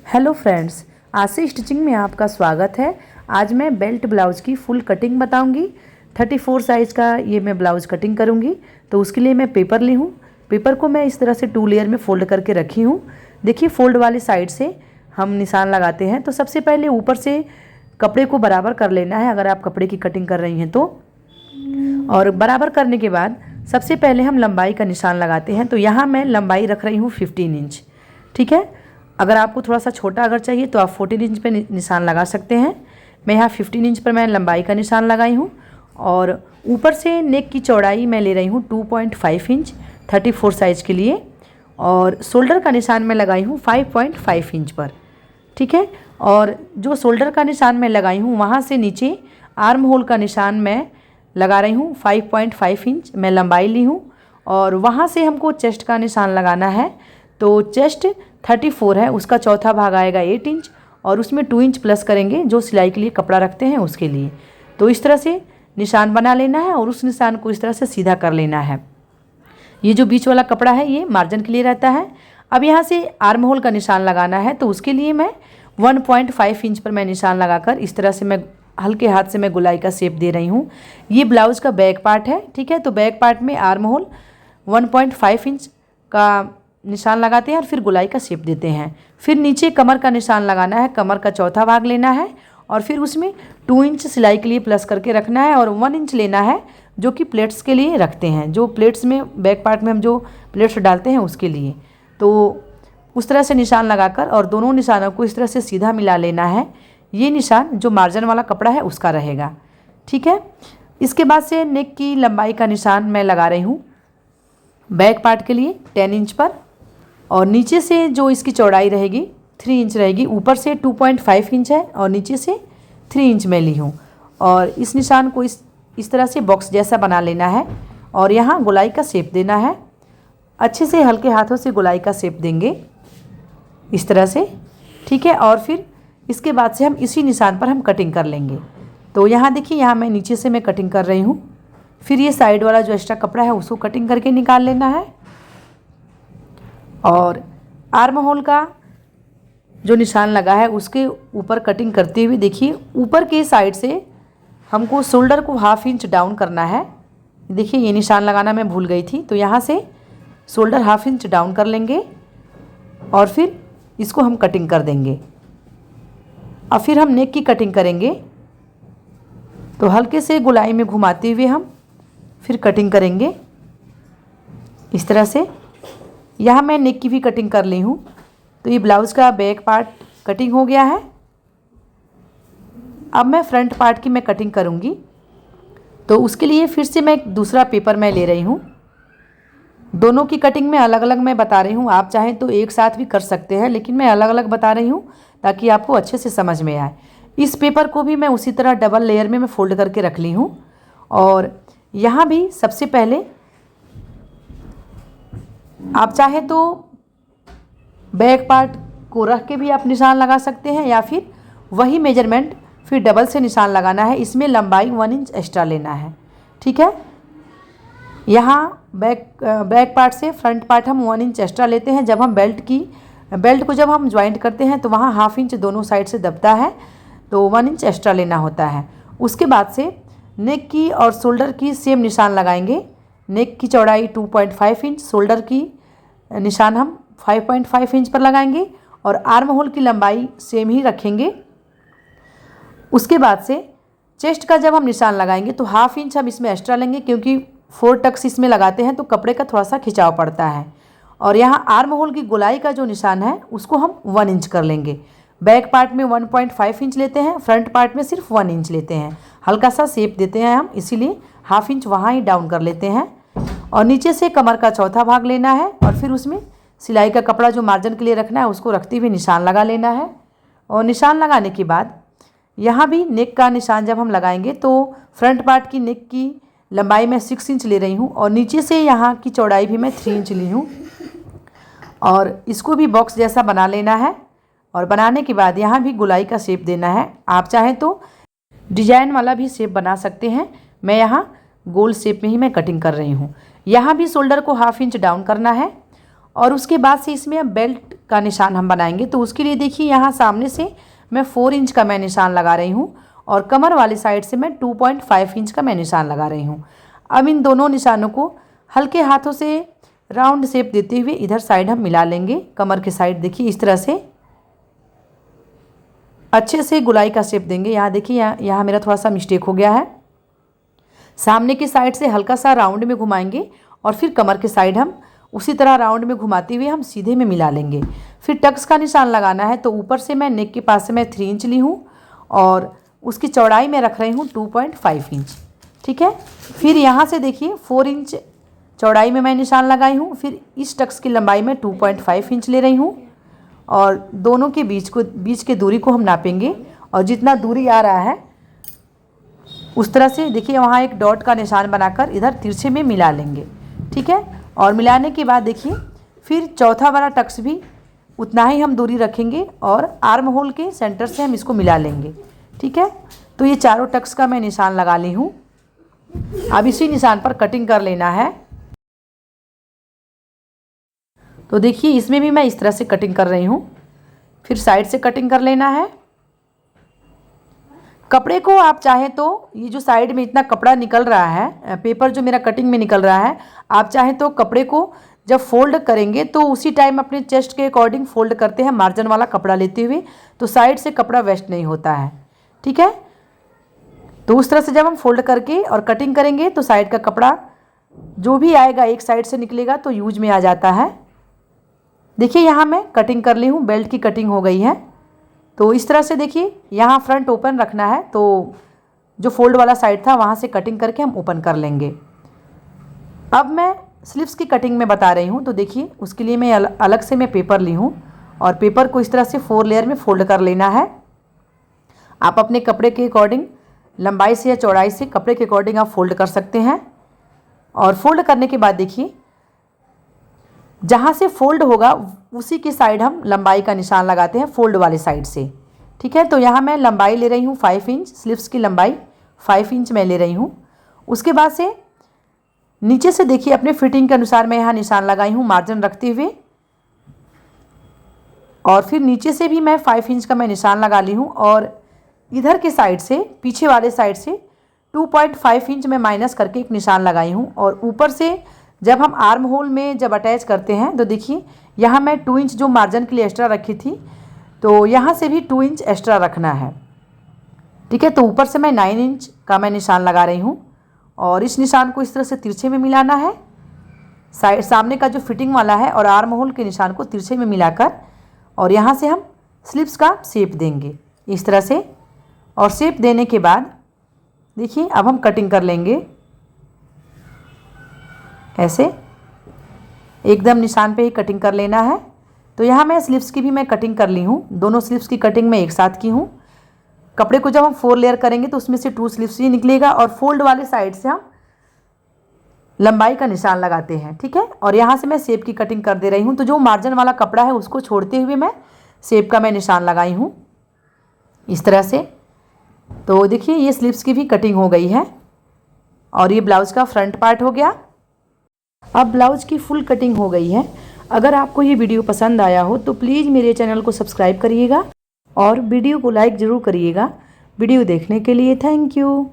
Hello friends, आशी stitching में आपका स्वागत है। आज मैं बेल्ट ब्लाउज़ की फुल कटिंग बताऊंगी। 34 साइज़ का ये मैं ब्लाउज़ कटिंग करूंगी। तो उसके लिए मैं पेपर ली हूँ। पेपर को मैं इस तरह से 2 लेयर में फ़ोल्ड करके रखी हूँ। देखिए, फ़ोल्ड वाली साइड से हम निशान लगाते हैं। तो सबसे पहले ऊपर से कपड़े को बराबर कर लेना है, अगर आप कपड़े की कटिंग कर रही हैं तो। और बराबर करने के बाद सबसे पहले हम लंबाई का निशान लगाते हैं। तो यहाँ मैं लंबाई रख रही हूँ 15 इंच। ठीक है, अगर आपको थोड़ा सा छोटा अगर चाहिए तो आप 14 इंच पे निशान लगा सकते हैं। मैं यहाँ 15 इंच पर मैं लंबाई का निशान लगाई हूँ। और ऊपर से नेक की चौड़ाई मैं ले रही हूँ 2.5 इंच 34 साइज़ के लिए। और शोल्डर का निशान मैं लगाई हूँ 5.5 इंच पर। ठीक है, और जो शोल्डर का निशान मैं लगाई हूँ वहाँ से नीचे आर्म होल का निशान मैं लगा रही हूँ 5.5 इंच मैं लंबाई ली हूँ। और वहाँ से हमको चेस्ट का निशान लगाना है। तो चेस्ट 34 है, उसका चौथा भाग आएगा 8 इंच और उसमें 2 इंच प्लस करेंगे जो सिलाई के लिए कपड़ा रखते हैं उसके लिए। तो इस तरह से निशान बना लेना है और उस निशान को इस तरह से सीधा कर लेना है। ये जो बीच वाला कपड़ा है ये मार्जिन के लिए रहता है। अब यहाँ से आर्म होल का निशान लगाना है। तो उसके लिए मैं 1.5 इंच पर मैं निशान लगाकर इस तरह से मैं हल्के हाथ से मैं गोलाई का शेप दे रही हूँ। ये ब्लाउज़ का बैक पार्ट है। ठीक है, तो बैक पार्ट में आर्म होल 1.5 इंच का निशान लगाते हैं और फिर गोलाई का शेप देते हैं। फिर नीचे कमर का निशान लगाना है, कमर का चौथा भाग लेना है और फिर उसमें 2 इंच सिलाई के लिए प्लस करके रखना है और 1 इंच लेना है जो कि प्लेट्स के लिए रखते हैं, जो प्लेट्स में बैक पार्ट में हम जो प्लेट्स डालते हैं उसके लिए। तो उस तरह से निशान लगाकर और दोनों निशानों को इस तरह से सीधा मिला लेना है। ये निशान जो मार्जिन वाला कपड़ा है उसका रहेगा। ठीक है, इसके बाद से नेक की लंबाई का निशान मैं लगा रही हूँ बैक पार्ट के लिए 10 इंच पर। और नीचे से जो इसकी चौड़ाई रहेगी 3 इंच रहेगी। ऊपर से 2.5 इंच है और नीचे से 3 इंच मैं ली हूँ। और इस निशान को इस तरह से बॉक्स जैसा बना लेना है और यहाँ गोलाई का शेप देना है। अच्छे से हल्के हाथों से गोलाई का शेप देंगे इस तरह से। ठीक है, और फिर इसके बाद से हम इसी निशान पर हम कटिंग कर लेंगे। तो यहाँ देखिए, यहाँ मैं नीचे से मैं कटिंग कर रही हूँ। फिर ये साइड वाला जो एक्स्ट्रा कपड़ा है उसको कटिंग करके निकाल लेना है। और आर्म होल का जो निशान लगा है उसके ऊपर कटिंग करते हुए देखिए, ऊपर के साइड से हमको शोल्डर को 1/2 इंच डाउन करना है। देखिए, ये निशान लगाना मैं भूल गई थी। तो यहाँ से शोल्डर 1/2 इंच डाउन कर लेंगे और फिर इसको हम कटिंग कर देंगे। और फिर हम नेक की कटिंग करेंगे। तो हल्के से गोलाई में घुमाते हुए हम फिर कटिंग करेंगे इस तरह से। यहाँ मैं नेक की भी कटिंग कर ली हूँ। तो ये ब्लाउज़ का बैक पार्ट कटिंग हो गया है। अब मैं फ्रंट पार्ट की मैं कटिंग करूँगी। तो उसके लिए फिर से मैं दूसरा पेपर मैं ले रही हूँ। दोनों की कटिंग में अलग अलग मैं बता रही हूँ। आप चाहें तो एक साथ भी कर सकते हैं, लेकिन मैं अलग अलग बता रही हूँ ताकि आपको अच्छे से समझ में आए। इस पेपर को भी मैं उसी तरह डबल लेयर में मैं फ़ोल्ड करके रख ली हूँ। और यहाँ भी सबसे पहले आप चाहें तो बैक पार्ट को रख के भी आप निशान लगा सकते हैं या फिर वही मेजरमेंट फिर डबल से निशान लगाना है। इसमें लंबाई 1 इंच एक्स्ट्रा लेना है। ठीक है, यहाँ बैक पार्ट से फ्रंट पार्ट हम 1 इंच एक्स्ट्रा लेते हैं। जब हम बेल्ट को जब हम ज्वाइंट करते हैं तो वहाँ 1/2 इंच दोनों साइड से दबता है, तो 1 इंच एक्स्ट्रा लेना होता है। उसके बाद से नेक की और शोल्डर की सेम निशान लगाएंगे। नेक की चौड़ाई 2.5 इंच, शोल्डर की निशान हम 5.5 इंच पर लगाएंगे और आर्म होल की लंबाई सेम ही रखेंगे। उसके बाद से चेस्ट का जब हम निशान लगाएंगे तो 1/2 इंच हम इसमें एक्स्ट्रा लेंगे, क्योंकि 4 टक्स इसमें लगाते हैं तो कपड़े का थोड़ा सा खिंचाव पड़ता है। और यहाँ आर्म होल की गोलाई का जो निशान है उसको हम 1 इंच कर लेंगे। बैक पार्ट में 1.5 इंच लेते हैं, फ्रंट पार्ट में सिर्फ 1 इंच लेते हैं। हल्का सा शेप देते हैं हम, इसीलिए 1/2 इंच वहाँ ही डाउन कर लेते हैं। और नीचे से कमर का चौथा भाग लेना है और फिर उसमें सिलाई का कपड़ा जो मार्जिन के लिए रखना है उसको रखते हुए निशान लगा लेना है। और निशान लगाने के बाद यहाँ भी नेक का निशान जब हम लगाएंगे तो फ्रंट पार्ट की नेक की लंबाई मैं 6 इंच ले रही हूँ और नीचे से यहाँ की चौड़ाई भी मैं 3 इंच ली हूँ। और इसको भी बॉक्स जैसा बना लेना है। और बनाने के बाद यहाँ भी गोलाई का शेप देना है। आप चाहें तो डिजाइन वाला भी शेप बना सकते हैं। मैं यहाँ गोल शेप में ही मैं कटिंग कर रही हूँ। यहाँ भी शोल्डर को 1/2 इंच डाउन करना है और उसके बाद से इसमें अब बेल्ट का निशान हम बनाएंगे। तो उसके लिए देखिए यहाँ सामने से मैं 4 इंच का मैं निशान लगा रही हूँ और कमर वाली साइड से मैं 2.5 इंच का मैं निशान लगा रही हूँ। अब इन दोनों निशानों को हल्के हाथों से राउंड शेप देते हुए इधर साइड हम मिला लेंगे। कमर के साइड देखिए इस तरह से अच्छे से गुलाई का शेप देंगे। यहाँ देखिए यहाँ मेरा थोड़ा सा मिस्टेक हो गया है। सामने की साइड से हल्का सा राउंड में घुमाएंगे और फिर कमर के साइड हम उसी तरह राउंड में घुमाते हुए हम सीधे में मिला लेंगे। फिर टक्स का निशान लगाना है। तो ऊपर से मैं नेक के पास से मैं 3 इंच ली हूँ और उसकी चौड़ाई में रख रही हूँ 2.5 इंच। ठीक है, फिर यहाँ से देखिए 4 इंच चौड़ाई में मैं निशान लगाई हूँ। फिर इस टक्स की लंबाई में 2.5 इंच ले रही हूँ और दोनों के बीच के दूरी को हम नापेंगे और जितना दूरी आ रहा है उस तरह से देखिए वहाँ एक डॉट का निशान बनाकर इधर तिरछे में मिला लेंगे। ठीक है, और मिलाने के बाद देखिए फिर चौथा वाला टक्स भी उतना ही हम दूरी रखेंगे और आर्म होल के सेंटर से हम इसको मिला लेंगे। ठीक है, तो ये चारों टक्स का मैं निशान लगा ली हूँ। अब इसी निशान पर कटिंग कर लेना है। तो देखिए इसमें भी मैं इस तरह से कटिंग कर रही हूँ। फिर साइड से कटिंग कर लेना है। कपड़े को आप चाहें तो ये जो साइड में इतना कपड़ा निकल रहा है, पेपर जो मेरा कटिंग में निकल रहा है, आप चाहें तो कपड़े को जब फोल्ड करेंगे तो उसी टाइम अपने चेस्ट के अकॉर्डिंग फोल्ड करते हैं मार्जिन वाला कपड़ा लेते हुए, तो साइड से कपड़ा वेस्ट नहीं होता है। ठीक है, तो उस तरह से जब हम फोल्ड करके और कटिंग करेंगे तो साइड का कपड़ा जो भी आएगा एक साइड से निकलेगा तो यूज में आ जाता है। देखिए यहाँ मैं कटिंग कर ली हूँ, बेल्ट की कटिंग हो गई है। तो इस तरह से देखिए यहाँ फ्रंट ओपन रखना है, तो जो फोल्ड वाला साइड था वहाँ से कटिंग करके हम ओपन कर लेंगे। अब मैं स्लीव्स की कटिंग में बता रही हूँ। तो देखिए उसके लिए मैं अलग से मैं पेपर ली हूँ और पेपर को इस तरह से 4 लेयर में फोल्ड कर लेना है। आप अपने कपड़े के अकॉर्डिंग लंबाई से या चौड़ाई से कपड़े के अकॉर्डिंग आप फोल्ड कर सकते हैं। और फोल्ड करने के बाद देखिए जहाँ से फोल्ड होगा उसी की साइड हम लंबाई का निशान लगाते हैं फोल्ड वाले साइड से। ठीक है, तो यहाँ मैं लंबाई ले रही हूँ 5 इंच, स्लीव्स की लंबाई 5 इंच मैं ले रही हूँ। उसके बाद से नीचे से देखिए अपने फिटिंग के अनुसार मैं यहाँ निशान लगाई हूँ मार्जिन रखते हुए, और फिर नीचे से भी मैं 5 इंच का मैं निशान लगा ली हूँ और इधर के साइड से पीछे वाले साइड से 2.5 इंच में माइनस करके एक निशान लगाई हूँ। और ऊपर से जब हम आर्म होल में जब अटैच करते हैं तो देखिए यहाँ मैं 2 इंच जो मार्जिन के लिए एक्स्ट्रा रखी थी, तो यहाँ से भी 2 इंच एक्स्ट्रा रखना है। ठीक है, तो ऊपर से मैं 9 इंच का मैं निशान लगा रही हूँ और इस निशान को इस तरह से तिरछे में मिलाना है। साइड सामने का जो फिटिंग वाला है और आर्म होल के निशान को तिरछे में मिलाकर और यहाँ से हम स्लीव्स का शेप देंगे इस तरह से। और शेप देने के बाद देखिए अब हम कटिंग कर लेंगे ऐसे, एकदम निशान पे ही कटिंग कर लेना है। तो यहाँ मैं स्लीव्स की भी मैं कटिंग कर ली हूँ, दोनों स्लीव्स की कटिंग मैं एक साथ की हूँ। कपड़े को जब हम 4 लेयर करेंगे तो उसमें से 2 स्लीव्स ही निकलेगा और फोल्ड वाले साइड से हम लंबाई का निशान लगाते हैं। ठीक है, और यहाँ से मैं शेप की कटिंग कर दे रही हूँ। तो जो मार्जिन वाला कपड़ा है उसको छोड़ते हुए मैं शेप का मैं निशान लगाई हूँ इस तरह से। तो देखिए ये स्लीव्स की भी कटिंग हो गई है और ये ब्लाउज़ का फ्रंट पार्ट हो गया। अब ब्लाउज़ की फुल कटिंग हो गई है। अगर आपको ये वीडियो पसंद आया हो तो प्लीज़ मेरे चैनल को सब्सक्राइब करिएगा और वीडियो को लाइक ज़रूर करिएगा। वीडियो देखने के लिए थैंक यू।